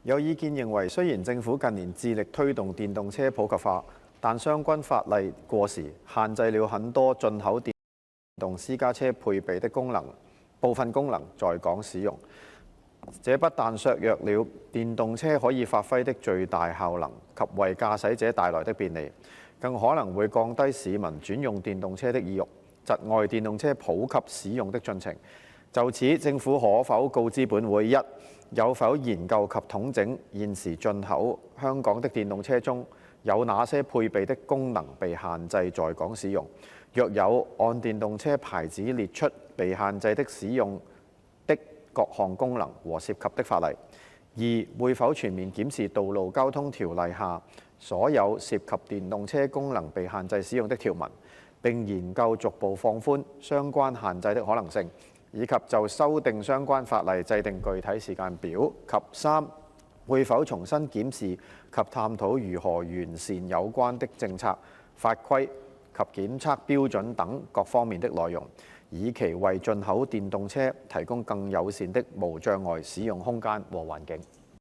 有意見認為，雖然政府近年致力推動電動車普及化，但相關法例過時，限制了很多進口電動私家車配備的部分功能在港使用。這不但削弱了電動車可以發揮的最大效能及為駕駛者帶來的便利，更可能會降低市民轉用電動車的意欲，窒礙電動車普及使用的進程。就此，政府可否告知本會：一、有否研究及統整現時進口香港的電動車中有哪些配備的功能被限制在港使用？若有，按電動車牌子列出被限制的使用的各項功能和涉及的法例。二、會否全面檢視《道路交通條例》下所有涉及電動車功能被限制使用的條文，並研究逐步放寬相關限制的可能性，以及就修訂相關法例制定具體時間表？及三、會否重新檢視及探討如何完善有關的政策、法規及檢測標準等各方面的內容，以期為進口電動車提供更友善的無障礙使用空間和環境？